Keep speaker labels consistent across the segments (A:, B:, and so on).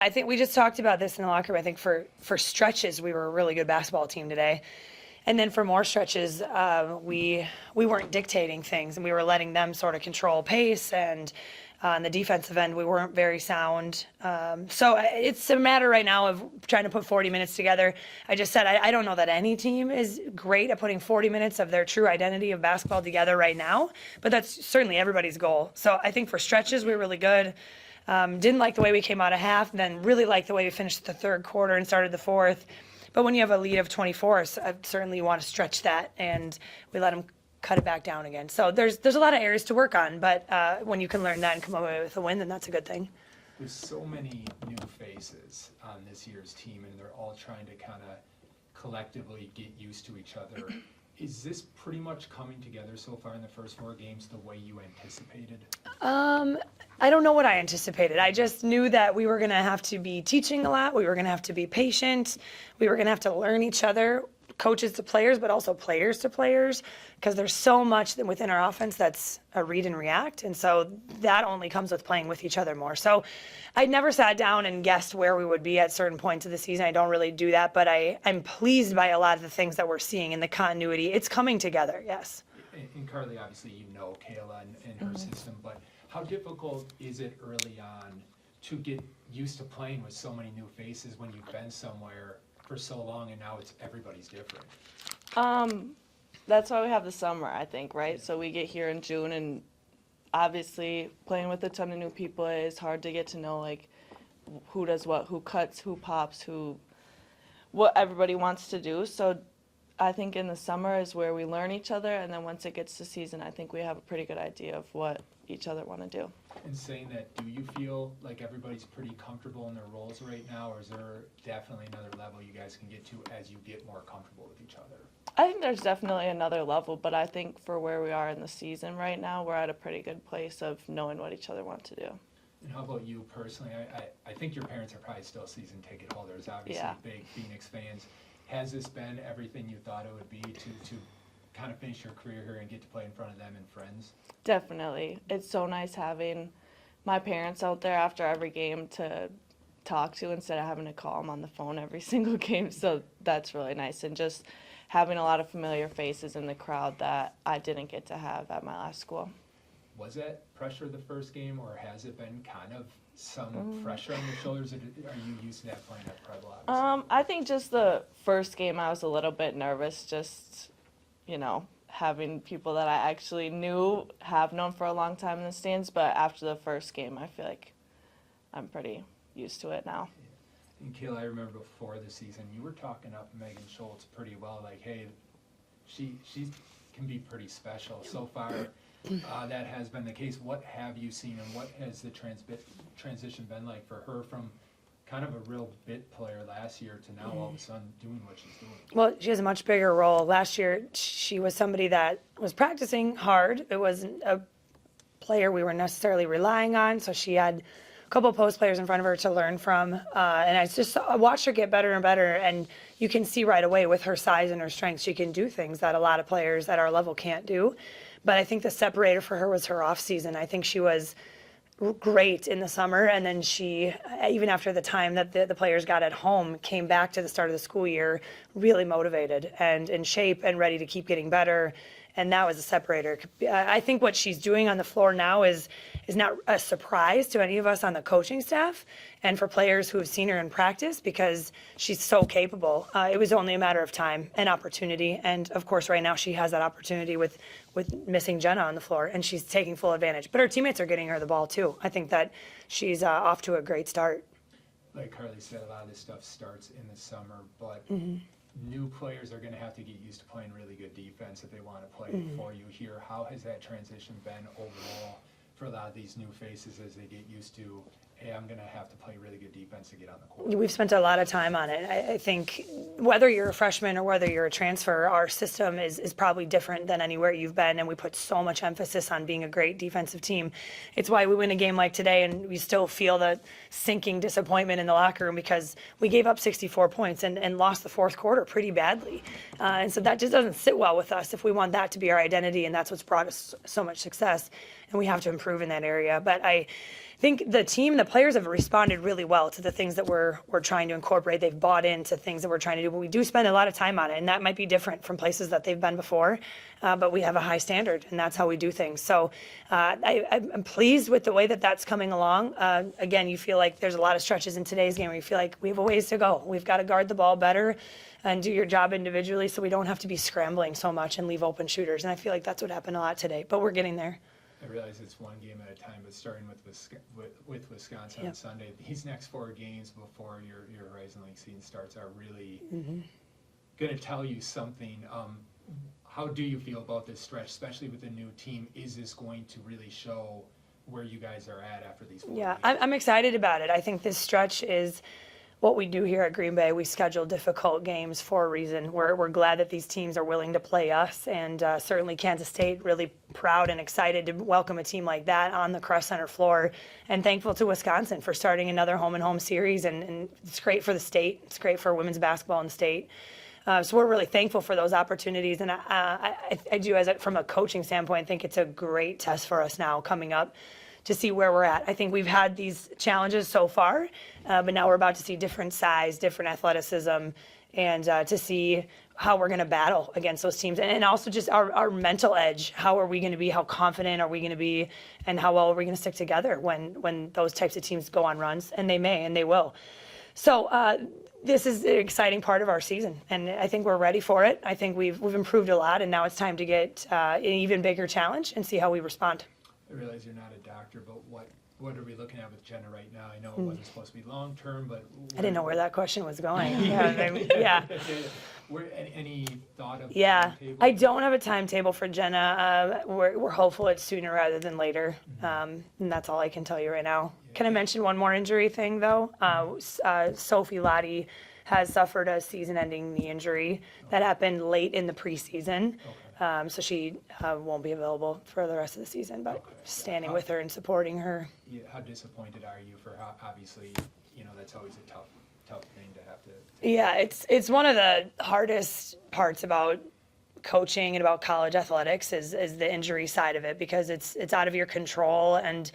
A: I think we just talked about this in the locker room. I think for stretches, we were a really good basketball team today. And then for more stretches, we weren't dictating things, and we were letting them sort of control pace. And on the defensive end, we weren't very sound. So it's a matter right now of trying to put 40 minutes together. I just said I don't know that any team is great at putting 40 minutes of their true identity of basketball together right now, but that's certainly everybody's goal. So I think for stretches, we're really good. Didn't like the way we came out of half, then really liked the way we finished the third quarter and started the fourth. But when you have a lead of 24, certainly you want to stretch that, and we let them cut it back down again. So there's a lot of areas to work on, but when you can learn that and come away with a win, then that's a good thing.
B: There's so many new faces on this year's team, and they're all trying to kind of collectively get used to each other. Is this pretty much coming together so far in the first 4 games the way you anticipated?
A: I don't know what I anticipated. I just knew that we were going to have to be teaching a lot. We were going to have to be patient. We were going to have to learn each other, coaches to players, but also players to players, because there's so much within our offense that's a read and react. And so that only comes with playing with each other more. So I never sat down and guessed where we would be at certain points of the season. I don't really do that, but I'm pleased by a lot of the things that we're seeing in the continuity. It's coming together, yes.
B: And Carley, obviously you know Kayla and her system, but how difficult is it early on to get used to playing with so many new faces when you've been somewhere for so long and now it's everybody's different?
C: That's why we have the summer, I think, right? So we get here in June, and obviously playing with a ton of new people is hard to get to know, like, who does what, who cuts, who pops, what everybody wants to do. So I think in the summer is where we learn each other, and then once it gets to season, I think we have a pretty good idea of what each other want to do.
B: And saying that, do you feel like everybody's pretty comfortable in their roles right now, or is there definitely another level you guys can get to as you get more comfortable with each other?
C: I think there's definitely another level, but I think for where we are in the season right now, we're at a pretty good place of knowing what each other want to do.
B: And how about you personally? I think your parents are probably still season ticket holders, obviously big Phoenix fans. Has this been everything you thought it would be to kind of finish your career here and get to play in front of them and friends?
C: Definitely. It's so nice having my parents out there after every game to talk to instead of having to call them on the phone every single game. So that's really nice. And just having a lot of familiar faces in the crowd that I didn't get to have at my last school.
B: Was that pressure the first game, or has it been kind of some pressure on your shoulders? Or are you used to that playing at Preble, obviously?
C: I think just the first game I was a little bit nervous, just, having people that I actually have known for a long time in the stands. But after the first game, I feel like I'm pretty used to it now.
B: And Kayla, I remember before the season, you were talking up Megan Schultz pretty well, like, hey, she can be pretty special. So far, that has been the case. What have you seen, and what has the transition been like for her from kind of a real bit player last year to now all of a sudden doing what she's doing?
A: Well, she has a much bigger role. Last year, she was somebody that was practicing hard. It wasn't a player we were necessarily relying on, so she had a couple of post players in front of her to learn from. And I watched her get better and better, and you can see right away with her size and her strength, she can do things that a lot of players at our level can't do. But I think the separator for her was her off season. I think she was great in the summer, and then she, even after the time that the players got at home, came back to the start of the school year really motivated and in shape and ready to keep getting better. And that was a separator. I think what she's doing on the floor now is not a surprise to any of us on the coaching staff and for players who have seen her in practice, because she's so capable. It was only a matter of time and opportunity. And of course, right now she has that opportunity with missing Jenna on the floor, and she's taking full advantage. But her teammates are getting her the ball too. I think that she's off to a great start.
B: Like Carley said, a lot of this stuff starts in the summer, but new players are going to have to get used to playing really good defense if they want to play for you here. How has that transition been overall for a lot of these new faces as they get used to, hey, I'm going to have to play really good defense to get on the court?
A: We've spent a lot of time on it. I think whether you're a freshman or whether you're a transfer, our system is probably different than anywhere you've been, and we put so much emphasis on being a great defensive team. It's why we win a game like today and we still feel the sinking disappointment in the locker room, because we gave up 64 points and lost the fourth quarter pretty badly. And so that just doesn't sit well with us if we want that to be our identity, and that's what's brought us so much success, and we have to improve in that area. But think the team, the players have responded really well to the things that we're trying to incorporate. They've bought into things that we're trying to do, but we do spend a lot of time on it, and that might be different from places that they've been before, but we have a high standard, and that's how we do things. So I'm pleased with the way that that's coming along. Again, you feel like there's a lot of stretches in today's game where you feel like we have a ways to go. We've got to guard the ball better and do your job individually so we don't have to be scrambling so much and leave open shooters, and I feel like that's what happened a lot today, but we're getting there.
B: I realize it's one game at a time, but starting with Wisconsin on Sunday, these next 4 games before your Horizon League season starts are really going to tell you something. How do you feel about this stretch, especially with the new team? Is this going to really show where you guys are at after these 4
A: Yeah,
B: games?
A: I'm excited about it. I think this stretch is what we do here at Green Bay. We schedule difficult games for a reason. We're glad that these teams are willing to play us, and certainly Kansas State really proud and excited to welcome a team like that on the Crest Center floor, and thankful to Wisconsin for starting another home-and-home series, and it's great for the state. It's great for women's basketball in the state. So we're really thankful for those opportunities, and I do, from a coaching standpoint, think it's a great test for us now coming up to see where we're at. I think we've had these challenges so far, but now we're about to see different size, different athleticism, and to see how we're going to battle against those teams. And also just our mental edge. How are we going to be? How confident are we going to be? And how well are we going to stick together when those types of teams go on runs? And they may, and they will. So this is an exciting part of our season, and I think we're ready for it. I think we've improved a lot, and now it's time to get an even bigger challenge and see how we respond.
B: I realize you're not a doctor, but what are we looking at with Jenna right now? I know it wasn't supposed to be long-term, but...
A: I didn't know where that question was going. Yeah.
B: Any thought of
A: timetable? I don't have a timetable for Jenna. We're hopeful it's sooner rather than later, and that's all I can tell you right now. Can I mention one more injury thing, though? Sophie Lottie has suffered a season-ending knee injury that happened late in the preseason. So she won't be available for the rest of the season, but standing with her and supporting her.
B: Yeah, how disappointed are you for how, obviously, that's always a tough thing to have to...
A: Yeah, it's one of the hardest parts about coaching and about college athletics is the injury side of it, because it's out of your control, and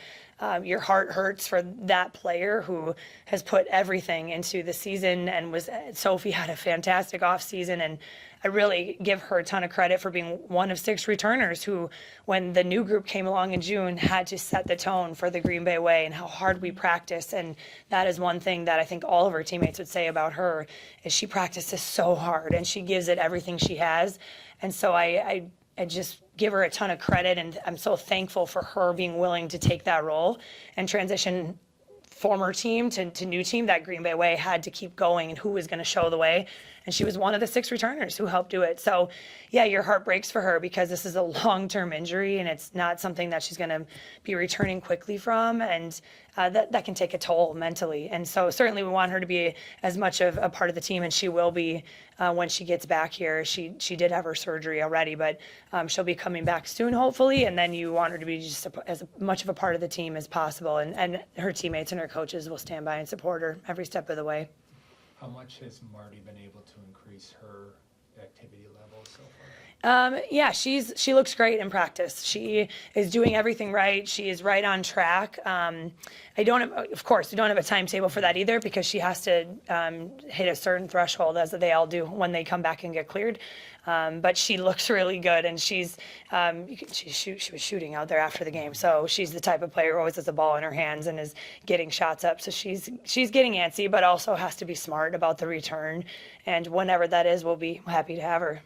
A: your heart hurts for that player who has put everything into the season, and Sophie had a fantastic off season, and I really give her a ton of credit for being one of 6 returners who, when the new group came along in June, had to set the tone for the Green Bay way and how hard we practice. And that is one thing that I think all of her teammates would say about her, is she practices so hard and she gives it everything she has. And so I just give her a ton of credit, and I'm so thankful for her being willing to take that role and transition former team to new team. That Green Bay way had to keep going, and who was going to show the way. And she was one of the 6 returners who helped do it. So, yeah, your heart breaks for her, because this is a long-term injury, and it's not something that she's going to be returning quickly from, and that can take a toll mentally. And so certainly we want her to be as much of a part of the team, and she will be when she gets back here. She did have her surgery already, but she'll be coming back soon, hopefully, and then you want her to be just as much of a part of the team as possible, and her teammates and her coaches will stand by and support her every step of the way.
B: How much has Marty been able to increase her activity level so far?
A: Yeah, she looks great in practice. She is doing everything right. She is right on track. Of course, we don't have a timetable for that either, because she has to hit a certain threshold, as they all do when they come back and get cleared. But she looks really good, and she was shooting out there after the game. So she's the type of player who always has the ball in her hands and is getting shots up. So she's getting antsy, but also has to be smart about the return. And whenever that is, we'll be happy to have her.